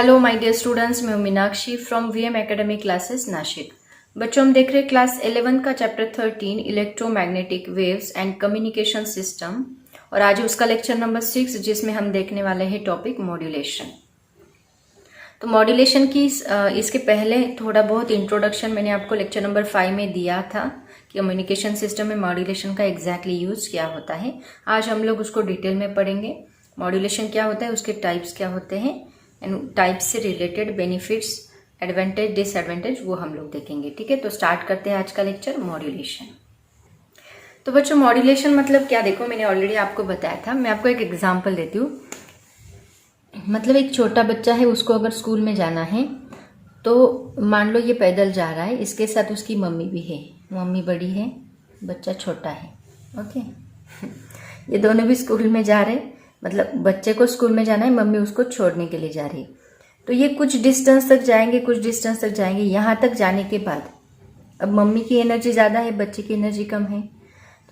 Hello my dear students, मैं हूं Meenakshi from VM academy classes Nashik. बच्चों, हम देख रहे हैं क्लास 11 का chapter 13 electromagnetic waves and communication system, और आज उसका लेक्चर नंबर 6 जिसमें हम देखने वाले हैं टॉपिक मॉड्यूलेशन। तो मॉड्यूलेशन की इसके पहले थोड़ा बहुत इंट्रोडक्शन मैंने आपको लेक्चर नंबर 5 में दिया था कि कम्युनिकेशन सिस्टम में मॉड्यूलेशन का एग्जैक्टली यूज क्या होता है। आज हम लोग उसको डिटेल में पढ़ेंगे। मॉड्यूलेशन क्या होता है, उसके टाइप्स क्या होते हैं एंड टाइप्स से रिलेटेड बेनिफिट्स, एडवांटेज, डिसएडवांटेज वो हम लोग देखेंगे। ठीक है, तो स्टार्ट करते हैं आज का लेक्चर मॉड्यूलेशन। तो बच्चों, मॉड्यूलेशन मतलब क्या, देखो मैंने ऑलरेडी आपको बताया था। मैं आपको एक एग्जांपल देती हूँ। मतलब एक छोटा बच्चा है, उसको अगर स्कूल में जाना है तो मान लो ये पैदल जा रहा है, इसके साथ उसकी मम्मी भी है। मम्मी बड़ी है, बच्चा छोटा है। ओके ये दोनों भी स्कूल में जा रहे हैं, मतलब बच्चे को स्कूल में जाना है, मम्मी उसको छोड़ने के लिए जा रही है। तो ये कुछ डिस्टेंस तक जाएंगे, कुछ डिस्टेंस तक जाएंगे। यहाँ तक जाने के बाद अब मम्मी की एनर्जी ज़्यादा है, बच्चे की एनर्जी कम है।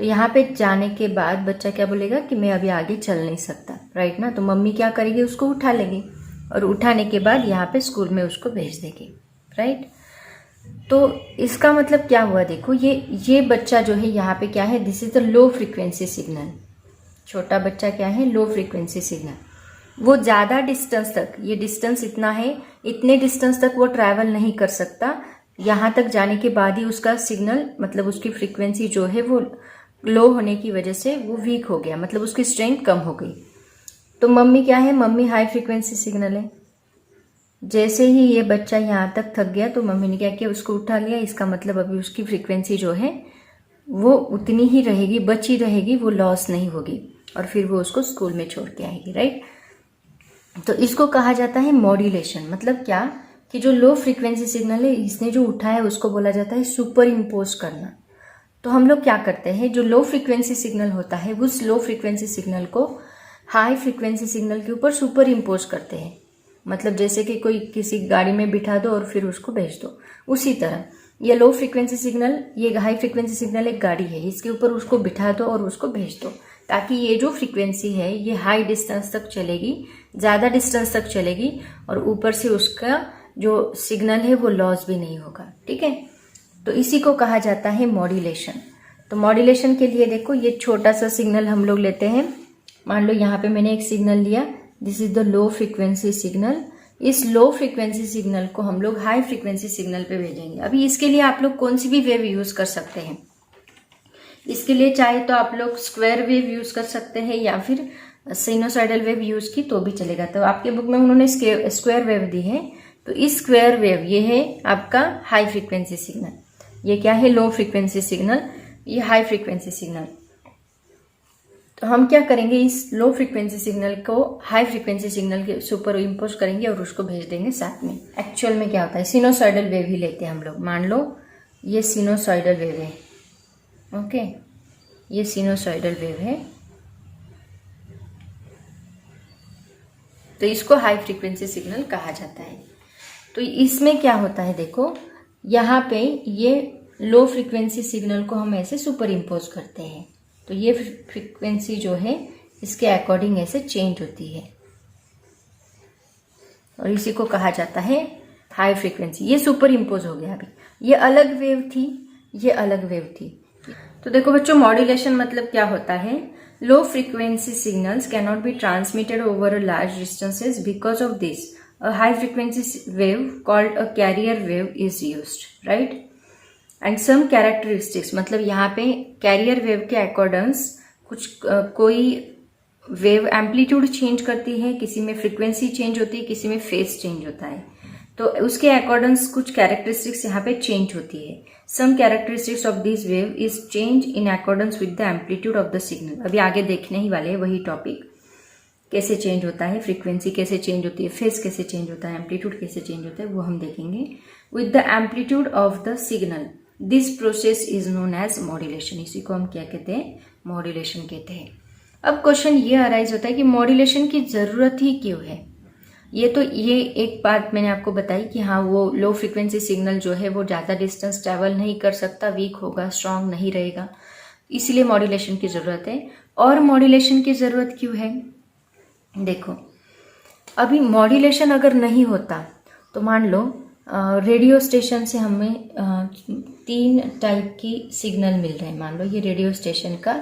तो यहाँ पे जाने के बाद बच्चा क्या बोलेगा कि मैं अभी आगे चल नहीं सकता, राइट ना। तो मम्मी क्या करेगी, उसको उठा लेगी और उठाने के बाद यहाँ पे स्कूल में उसको भेज देगी, राइट। तो इसका मतलब क्या हुआ, देखो ये बच्चा जो है यहाँ पे क्या है, this is the low frequency signal. छोटा बच्चा क्या है, लो फ्रीक्वेंसी सिग्नल। वो ज़्यादा डिस्टेंस तक, ये डिस्टेंस इतना है, इतने डिस्टेंस तक वो ट्रैवल नहीं कर सकता। यहाँ तक जाने के बाद ही उसका सिग्नल, मतलब उसकी फ्रीक्वेंसी जो है वो लो होने की वजह से वो वीक हो गया, मतलब उसकी स्ट्रेंथ कम हो गई। तो मम्मी क्या है, मम्मी हाई फ्रीक्वेंसी सिग्नल है। जैसे ही ये बच्चा यहाँ तक थक गया तो मम्मी ने क्या किया, उसको उठा लिया। इसका मतलब अभी उसकी फ्रीक्वेंसी जो है वो उतनी ही रहेगी, बची रहेगी, वो लॉस नहीं होगी, और फिर वो उसको स्कूल में छोड़ के आएगी, राइट। तो इसको कहा जाता है मॉड्यूलेशन। मतलब क्या कि जो लो फ्रीक्वेंसी सिग्नल है, इसने जो उठाया उसको बोला जाता है सुपर इम्पोज करना। तो हम लोग क्या करते हैं, जो लो फ्रीक्वेंसी सिग्नल होता है उस लो फ्रीक्वेंसी सिग्नल को हाई फ्रीक्वेंसी सिग्नल के ऊपर सुपर इम्पोज करते हैं। मतलब जैसे कि कोई किसी गाड़ी में बिठा दो और फिर उसको भेज दो, उसी तरह ये लो फ्रीक्वेंसी सिग्नल, ये हाई फ्रीक्वेंसी सिग्नल एक गाड़ी है, इसके ऊपर उसको बिठा दो और उसको भेज दो, ताकि ये जो फ्रीक्वेंसी है ये हाई डिस्टेंस तक चलेगी, ज़्यादा डिस्टेंस तक चलेगी, और ऊपर से उसका जो सिग्नल है वो लॉस भी नहीं होगा। ठीक है, तो इसी को कहा जाता है मॉड्यूलेशन। तो मॉड्यूलेशन के लिए देखो, ये छोटा सा सिग्नल हम लोग लेते हैं। मान लो यहाँ पे मैंने एक सिग्नल लिया, this is the low frequency signal. इस लो फ्रीक्वेंसी सिग्नल को हम लोग हाई फ्रीक्वेंसी सिग्नल पे भेजेंगे। अभी इसके लिए आप लोग कौन सी भी वेव यूज कर सकते हैं। इसके लिए चाहे तो आप लोग स्क्वायर वेव यूज कर सकते हैं या फिर साइनोसॉइडल वेव यूज की तो भी चलेगा। तो आपके बुक में उन्होंने स्क्वायर वेव दी है, तो इस स्क्वायर वेव ये है आपका हाई फ्रीक्वेंसी सिग्नल। ये क्या है, लो फ्रीक्वेंसी सिग्नल, ये हाई फ्रीक्वेंसी सिग्नल। तो हम क्या करेंगे, इस लो फ्रीक्वेंसी सिग्नल को हाई फ्रीक्वेंसी सिग्नल के सुपर इम्पोज करेंगे और उसको भेज देंगे साथ में। एक्चुअल में क्या होता है, सिनोसॉइडल वेव ही लेते हैं हम लोग। मान लो ये सिनोसॉइडल वेव है, ओके, ये सिनोसॉइडल वेव है, तो इसको हाई फ्रीक्वेंसी सिग्नल कहा जाता है। तो इसमें क्या होता है, देखो यहाँ पे ये लो फ्रीक्वेंसी सिग्नल को हम ऐसे सुपर इम्पोज करते हैं, तो ये फ्रीक्वेंसी जो है इसके अकॉर्डिंग ऐसे चेंज होती है, और इसी को कहा जाता है हाई फ्रीक्वेंसी। ये सुपर इम्पोज हो गया। अभी ये अलग वेव थी, ये अलग वेव थी। तो देखो बच्चों, मॉड्यूलेशन मतलब क्या होता है, low frequency signals can not be transmitted over large distances, because of this a high frequency wave called a carrier wave is used, right? And some characteristics, मतलब यहाँ पे कैरियर वेव के अकॉर्डेंस कुछ कोई वेव एम्पलीट्यूड चेंज करती है, किसी में फ्रीक्वेंसी चेंज होती है, किसी में फेज चेंज होता है, तो उसके अकॉर्डेंस कुछ कैरेक्टरिस्टिक्स यहाँ पे चेंज होती है। Some characteristics of this wave is change in accordance with the amplitude of the signal. अभी आगे देखने ही वाले हैं वही टॉपिक, कैसे चेंज होता है, फ्रीक्वेंसी कैसे चेंज होती है, फेज कैसे चेंज होता है, एम्पलीट्यूड कैसे चेंज होता है, वो हम देखेंगे। With the amplitude of the signal, this process is known as modulation. इसी को हम क्या कहते हैं, मॉड्यूलेशन कहते हैं। अब क्वेश्चन ये अराइज होता है कि मॉड्यूलेशन की जरूरत ही क्यों है। ये एक बात मैंने आपको बताई कि हाँ, वो लो फ्रीक्वेंसी सिग्नल जो है वो ज़्यादा डिस्टेंस ट्रैवल नहीं कर सकता, वीक होगा, स्ट्रांग नहीं रहेगा, इसलिए मॉड्यूलेशन की जरूरत है। और मॉड्यूलेशन की जरूरत क्यों है, देखो अभी मॉड्यूलेशन अगर नहीं होता तो मान लो रेडियो स्टेशन से हमें 3 टाइप की सिग्नल मिल रहे हैं। मान लो ये रेडियो स्टेशन का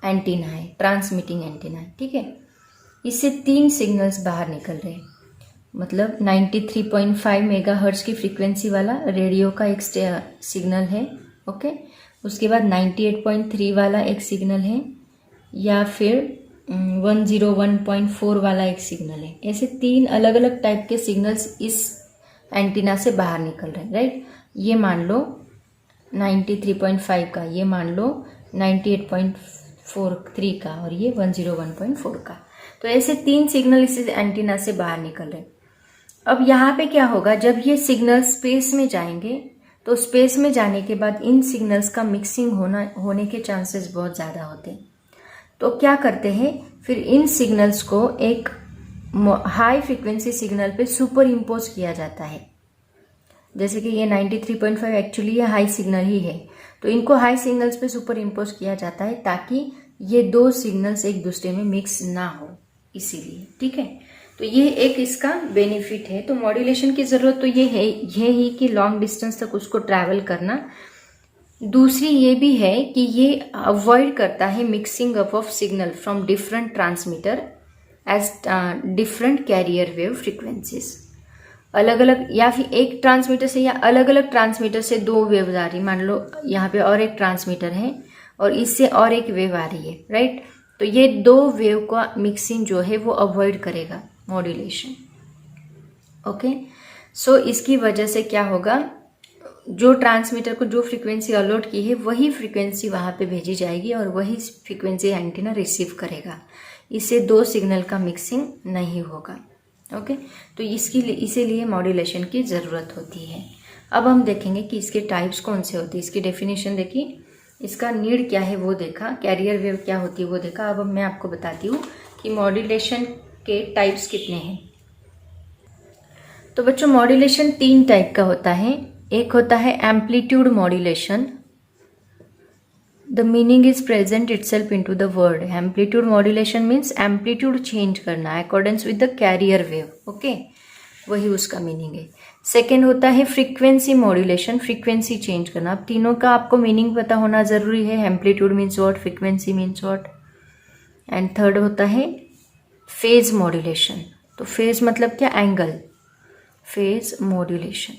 एंटीना है, ट्रांसमिटिंग एंटीना है, ठीक है। इससे 3 सिग्नल्स बाहर निकल रहे हैं, मतलब 93.5 मेगाहर्ट्ज की फ्रीक्वेंसी वाला रेडियो का एक सिग्नल है, ओके। उसके बाद 98.3 वाला एक सिग्नल है, या फिर 101.4 वाला एक सिग्नल है। ऐसे 3 अलग अलग टाइप के सिग्नल्स इस एंटीना से बाहर निकल रहे हैं, राइट। ये मान लो 93.5 का, ये मान लो 98.43 का, और ये 101.4 का। तो ऐसे 3 सिग्नल इस एंटीना से बाहर निकल रहे हैं। अब यहाँ पे क्या होगा, जब ये सिग्नल स्पेस में जाएंगे तो स्पेस में जाने के बाद इन सिग्नल्स का मिक्सिंग होने के चांसेस बहुत ज़्यादा होते हैं। तो क्या करते हैं, फिर इन सिग्नल्स को एक हाई फ्रीक्वेंसी सिग्नल पे सुपर इम्पोज किया जाता है। जैसे कि ये 93.5 एक्चुअली ये हाई सिग्नल ही है, तो इनको हाई सिग्नल्स पे सुपर इम्पोज किया जाता है ताकि ये 2 सिग्नल्स एक दूसरे में मिक्स ना हो, इसीलिए, ठीक है। तो ये एक इसका बेनिफिट है। तो मॉड्यूलेशन की ज़रूरत तो ये है, ये ही कि लॉन्ग डिस्टेंस तक उसको ट्रैवल करना। दूसरी ये भी है कि ये अवॉइड करता है mixing up of signal from different transmitter as different carrier wave frequencies. अलग अलग या फिर एक ट्रांसमीटर से या अलग अलग ट्रांसमीटर से 2 वेव्स आ रही, मान लो यहाँ पे और एक ट्रांसमीटर है और इससे और एक वेव आ रही है, राइट। तो ये 2 वेव का मिक्सिंग जो है वो अवॉइड करेगा मॉड्यूलेशन, ओके। सो इसकी वजह से क्या होगा, जो ट्रांसमीटर को जो फ्रीक्वेंसी अलॉट की है वही फ्रीक्वेंसी वहाँ पे भेजी जाएगी और वही फ्रीक्वेंसी एंटीना रिसीव करेगा। इससे 2 सिग्नल का मिक्सिंग नहीं होगा, ओके। तो इसीलिए मॉड्यूलेशन की ज़रूरत होती है। अब हम देखेंगे कि इसके टाइप्स कौन से होते हैं। इसकी डेफिनेशन देखी, इसका नीड क्या है वो देखा, कैरियर वेव क्या होती है वो देखा। अब मैं आपको बताती हूँ कि मॉड्यूलेशन के टाइप्स कितने हैं। तो बच्चों मॉड्यूलेशन 3 टाइप का होता है। एक होता है amplitude modulation, the meaning is present itself into the word. Amplitude modulation means amplitude change करना accordance with the carrier wave, okay, वही उसका मीनिंग है। सेकेंड होता है फ्रीक्वेंसी मॉड्यूलेशन, फ्रीक्वेंसी चेंज करना। अब तीनों का आपको मीनिंग पता होना जरूरी है, amplitude means what, frequency means what. And third होता है फेज मॉड्यूलेशन। तो फेज मतलब क्या, एंगल, फेज मॉड्यूलेशन।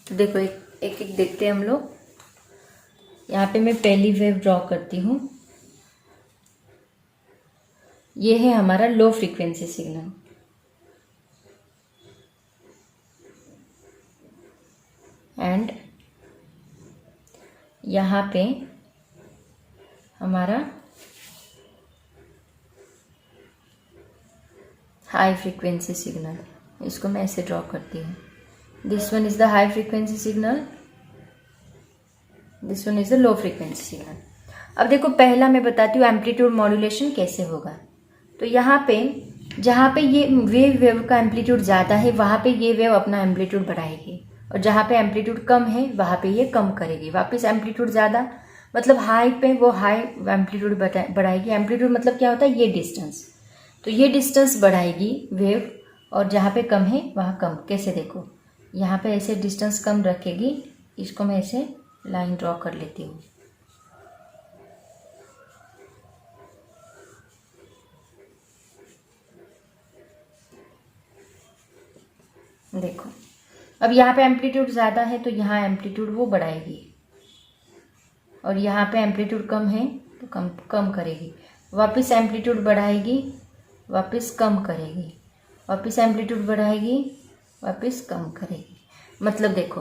तो देखो एक एक देखते हैं हम लोग। यहाँ पे मैं पहली वेव ड्रॉ करती हूँ। ये है हमारा लो फ्रीक्वेंसी सिग्नल, एंड यहाँ पे हमारा हाई फ्रीक्वेंसी सिग्नल। इसको मैं ऐसे ड्रॉ करती हूँ। This one is the high frequency signal, this one is the low frequency signal. अब देखो पहला मैं बताती हूँ एम्पलीट्यूड मॉड्यूलेशन कैसे होगा। तो यहाँ पे जहाँ पे ये वेव का एम्पलीट्यूड ज़्यादा है वहाँ पे ये वेव अपना एम्पलीट्यूड बढ़ाएगी, और जहाँ पे एम्पलीट्यूड कम है वहाँ पे ये कम करेगी। वापस एम्पलीट्यूड ज़्यादा मतलब हाई पे वो हाई एम्पलीट्यूड बढ़ाएगी। एम्पलीट्यूड मतलब क्या होता है, ये डिस्टेंस, तो ये डिस्टेंस बढ़ाएगी वेव, और जहाँ पे कम है वहाँ कम। कैसे देखो, यहाँ पे ऐसे डिस्टेंस कम रखेगी, इसको मैं ऐसे लाइन ड्रॉ कर लेती हूँ। देखो अब यहाँ पे एम्पलीट्यूड ज़्यादा है तो यहाँ एम्पलीट्यूड वो बढ़ाएगी, और यहाँ पे एम्पलीट्यूड कम है तो कम करेगी। वापस एम्पलीट्यूड बढ़ाएगी, वापस कम करेगी, वापस एम्पलीट्यूड बढ़ाएगी, वापस कम करेगी। मतलब देखो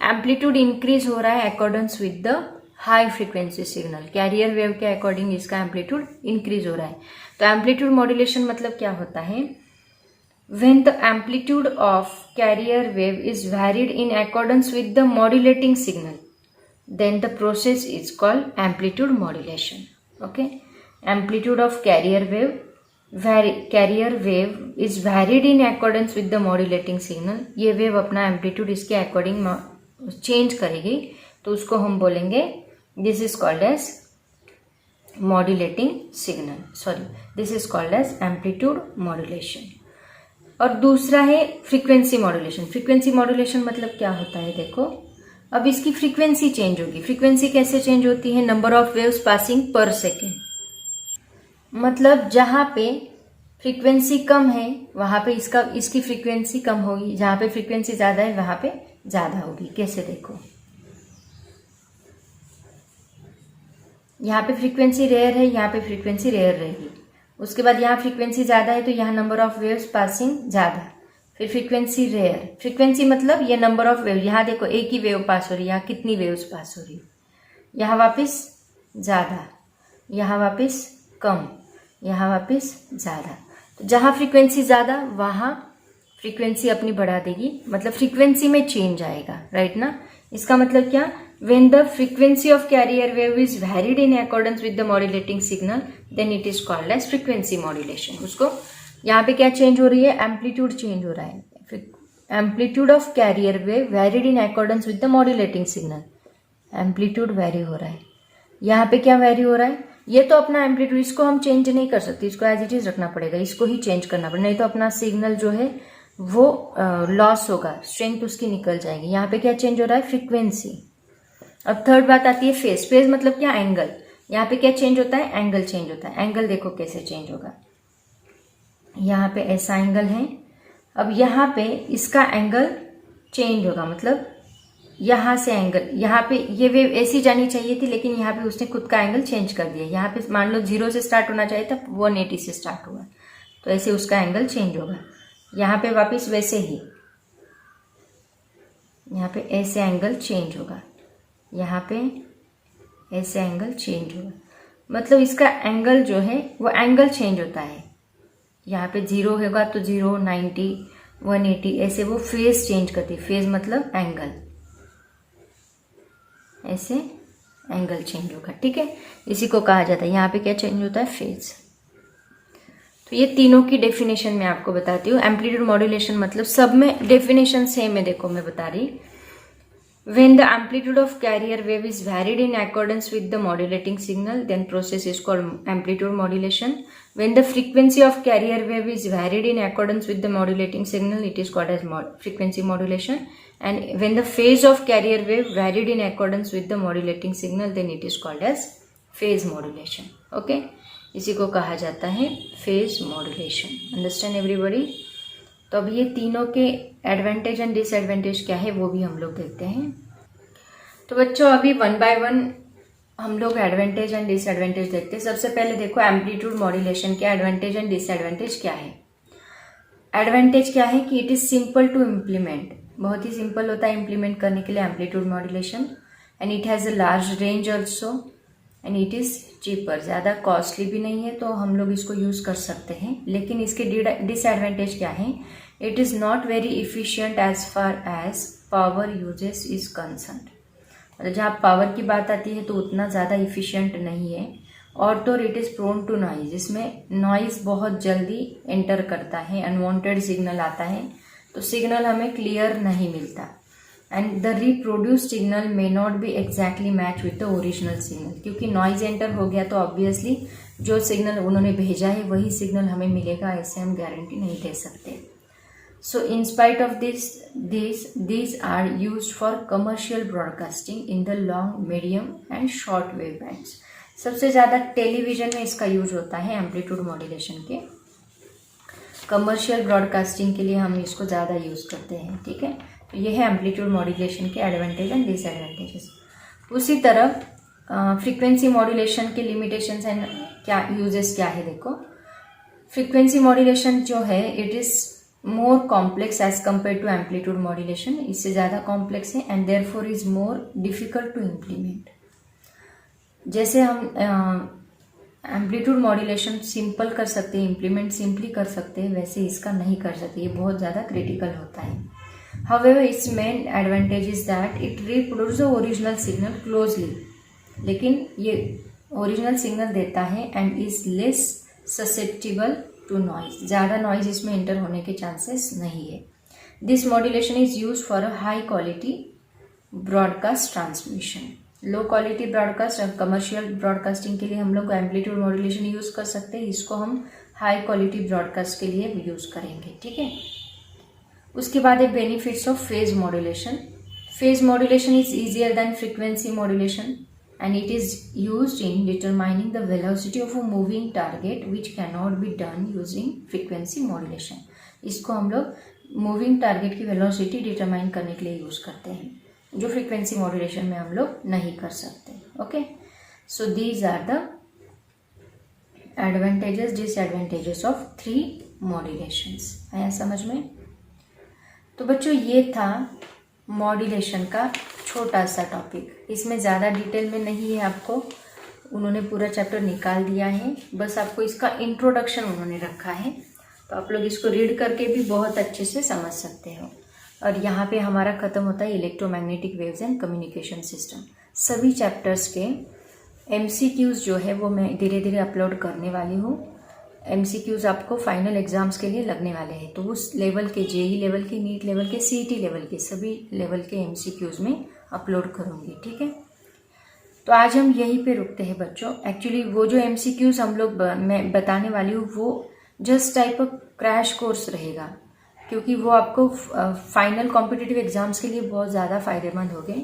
एम्पलीट्यूड इंक्रीज हो रहा है accordance with the high frequency signal. Carrier wave के अकॉर्डिंग इसका एम्पलीट्यूड इंक्रीज हो रहा है। तो एम्पलीट्यूड मॉड्यूलेशन मतलब क्या होता है, when the amplitude of carrier wave is varied in accordance with the modulating signal, then the process is called amplitude modulation, okay. Amplitude of carrier wave is varied in accordance with the modulating signal. ये wave अपना amplitude इसके according change करेगी, तो उसको हम बोलेंगे, this is called as modulating signal, sorry, this is called as amplitude modulation. और दूसरा है फ्रीक्वेंसी मॉड्यूलेशन। फ्रीक्वेंसी मॉड्यूलेशन मतलब क्या होता है, देखो अब इसकी फ्रीक्वेंसी चेंज होगी। फ्रीक्वेंसी कैसे चेंज होती है, नंबर ऑफ वेव्स पासिंग पर सेकेंड। मतलब जहां पे फ्रीक्वेंसी कम है वहां पे इसकी फ्रीक्वेंसी कम होगी, जहां पे फ्रीक्वेंसी ज्यादा है वहां पे ज्यादा होगी। कैसे, देखो यहाँ पे फ्रीक्वेंसी रेयर है, यहाँ पे फ्रीक्वेंसी रेयर रहेगी। उसके बाद यहाँ फ्रीक्वेंसी ज्यादा है तो यहाँ नंबर ऑफ वेव्स पासिंग ज्यादा, फिर फ्रीक्वेंसी रेयर। फ्रीक्वेंसी मतलब ये नंबर ऑफ वेव, यहाँ देखो एक ही वेव पास हो रही है, यहाँ कितनी वेव्स पास हो रही है, यहाँ वापस ज्यादा, यहाँ वापस कम, यहाँ वापस ज्यादा। तो जहाँ फ्रीक्वेंसी ज्यादा वहाँ फ्रीक्वेंसी अपनी बढ़ा देगी, मतलब फ्रीक्वेंसी में चेंज आएगा, राइट ना। इसका मतलब क्या, when the frequency of carrier wave is varied in accordance with the modulating signal then it is called as frequency modulation। उसको यहाँ पे क्या चेंज हो रही है, एम्पलीट्यूड चेंज हो रहा है। Amplitude of carrier wave varied in accordance with the modulating signal, amplitude very हो रहा है। यहाँ पे क्या वेरी हो रहा है, ये तो अपना एम्पलीट्यूड, इसको हम चेंज नहीं कर सकते, इसको एज इट इज रखना पड़ेगा, इसको ही चेंज करना पड़ेगा, नहीं तो अपना सिग्नल जो है वो लॉस होगा, स्ट्रेंथ उसकी निकल जाएगी। यहाँ पे क्या चेंज हो रहा है, फ्रीक्वेंसी। अब थर्ड बात आती है फेज। फेज मतलब क्या, एंगल। यहाँ पे क्या चेंज होता है, एंगल चेंज होता है। एंगल देखो कैसे चेंज होगा, यहाँ पे ऐसा एंगल है, अब यहाँ पे इसका एंगल चेंज होगा, मतलब यहाँ से एंगल, यहाँ पे ये वेव ऐसी जानी चाहिए थी लेकिन यहाँ पे उसने खुद का एंगल चेंज कर दिया। यहाँ पे मान लो 0 से स्टार्ट होना चाहिए था, 180 से स्टार्ट हुआ, तो ऐसे उसका एंगल चेंज होगा। यहाँ पे वापस वैसे ही, यहाँ पे ऐसे एंगल चेंज होगा, यहाँ पे ऐसे एंगल चेंज होगा, मतलब इसका एंगल जो है वो एंगल चेंज होता है। यहाँ पे 0 होगा तो 0, 90, 180, ऐसे वो फेज चेंज करती है। फेज मतलब एंगल, ऐसे एंगल चेंज होगा, ठीक है, इसी को कहा जाता है। यहाँ पे क्या चेंज होता है, फेज। तो ये तीनों की डेफिनेशन मैं आपको बताती हूँ। एम्पलीट्यूड मॉड्यूलेशन मतलब सब में डेफिनेशन सेम है, देखो मैं बता रही। When the amplitude of carrier wave is varied in accordance with the modulating signal, then process is called amplitude modulation. When the frequency of carrier wave is varied in accordance with the modulating signal, it is called as frequency modulation. And when the phase of carrier wave varied in accordance with the modulating signal, then it is called as phase modulation. Okay? इसी को कहा जाता है phase modulation. Understand everybody? तो अब ये तीनों के एडवांटेज एंड डिसएडवांटेज क्या है वो भी हम लोग देखते हैं। तो बच्चों अभी 1 बाय 1 हम लोग एडवांटेज एंड डिसएडवांटेज देखते हैं। सबसे पहले देखो एम्पलीट्यूड मॉड्यूलेशन के एडवांटेज एंड डिसएडवांटेज क्या है। एडवांटेज क्या है कि it is simple to implement, बहुत ही सिंपल होता है इम्प्लीमेंट करने के लिए amplitude modulation. And it has a large range also and it is cheaper, ज़्यादा कॉस्टली भी नहीं है तो हम लोग इसको यूज़ कर सकते हैं। लेकिन इसके डिसएडवांटेज क्या है, it is not very efficient as far as power uses is concern. मतलब जहाँ पावर की बात आती है तो उतना ज़्यादा इफिशियंट नहीं है। और तो it is prone to noise, इसमें नॉइज बहुत जल्दी एंटर करता है, अनवांटेड सिग्नल आता है तो सिग्नल हमें क्लियर नहीं मिलता। And the reproduce signal may not be exactly match with the original signal, क्योंकि नॉइज एंटर हो गया तो ऑब्वियसली जो सिग्नल उन्होंने भेजा है वही सिग्नल हमें मिलेगा, ऐसे हम गारंटी नहीं दे सकते। So in spite of these are used for commercial broadcasting in the long, medium and short wave bands. सबसे ज़्यादा टेलीविजन में इसका यूज होता है एम्पलीट्यूड मॉड्यूलेशन के। कमर्शियल ब्रॉडकास्टिंग के लिए हम इसको ज़्यादा यूज़ करते हैं, ठीक है। तो ये है एम्पलीट्यूड मॉड्यूलेशन के एडवांटेज एंड डिसएडवांटेजेस। उसी तरह फ्रीक्वेंसी मॉड्यूलेशन के लिमिटेशंस एंड क्या यूजेस क्या है, देखो फ्रीक्वेंसी मॉड्यूलेशन जो है it is more complex as compare to amplitude modulation, इससे ज़्यादा कॉम्प्लेक्स है and therefore is more difficult to implement. जैसे हम एम्पलीट्यूड मॉड्यूलेशन सिंपल कर सकते हैं, इम्प्लीमेंट सिंपली कर सकते हैं, वैसे इसका नहीं कर सकते, ये बहुत ज़्यादा क्रिटिकल होता है। However its main advantage is that it reproduce the original signal closely, लेकिन ये ओरिजिनल सिग्नल देता है and is less susceptible to noise, ज़्यादा नॉइज इसमें एंटर होने के चांसेस नहीं है। This modulation is use for a high quality broadcast transmission, low quality broadcast और कमर्शियल ब्रॉडकास्टिंग के लिए हम लोग एम्पलीट्यूड मॉड्यूलेशन यूज़ कर सकते हैं, इसको हम हाई क्वालिटी ब्रॉडकास्ट के लिए यूज़ करेंगे, ठीक है। उसके बाद है benefits of phase modulation. Phase modulation is easier than frequency modulation and it is used in determining the velocity of a moving target which cannot be done using frequency modulation। इसको हम लोग moving target की velocity determine करने के लिए use करते हैं, जो फ्रीक्वेंसी मॉड्यूलेशन में हम लोग नहीं कर सकते। Okay, so these are the advantages disadvantages of 3 modulations. आया समझ में? तो बच्चों ये था मॉड्यूलेशन का छोटा सा टॉपिक, इसमें ज़्यादा डिटेल में नहीं है, आपको उन्होंने पूरा चैप्टर निकाल दिया है, बस आपको इसका इंट्रोडक्शन उन्होंने रखा है, तो आप लोग इसको रीड करके भी बहुत अच्छे से समझ सकते हो। और यहाँ पे हमारा ख़त्म होता है electromagnetic waves and communication system. सभी चैप्टर्स के MCQs जो है वो मैं धीरे धीरे अपलोड करने वाली हूँ। MCQs आपको फाइनल एग्जाम्स के लिए लगने वाले हैं, तो उस लेवल के JEE लेवल के, नीट लेवल के, CET लेवल के सभी लेवल के MCQs में अपलोड करूँगी, ठीक है। तो आज हम यहीं पे रुकते हैं बच्चों। एक्चुअली वो जो MCQs हम लोग मैं बताने वाली हूँ वो just type of crash course रहेगा, क्योंकि वो आपको फाइनल कॉम्पिटिटिव एग्जाम्स के लिए बहुत ज़्यादा फायदेमंद होंगे।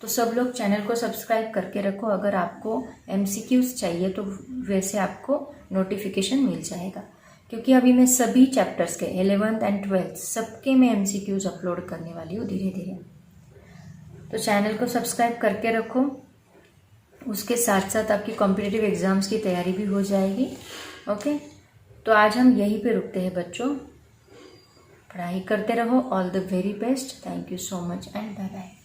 तो सब लोग चैनल को सब्सक्राइब करके रखो, अगर आपको MCQs चाहिए तो वैसे आपको नोटिफिकेशन मिल जाएगा, क्योंकि अभी मैं सभी चैप्टर्स के 11th एंड 12th सबके मैं MCQs अपलोड करने वाली हूँ धीरे धीरे। तो चैनल को सब्सक्राइब करके रखो, उसके साथ साथ आपकी कॉम्पिटिटिव एग्जाम्स की तैयारी भी हो जाएगी। ओके, तो आज हम यहीं पे रुकते हैं बच्चों, पढ़ाई करते रहो। All the very best, thank you so much and bye bye.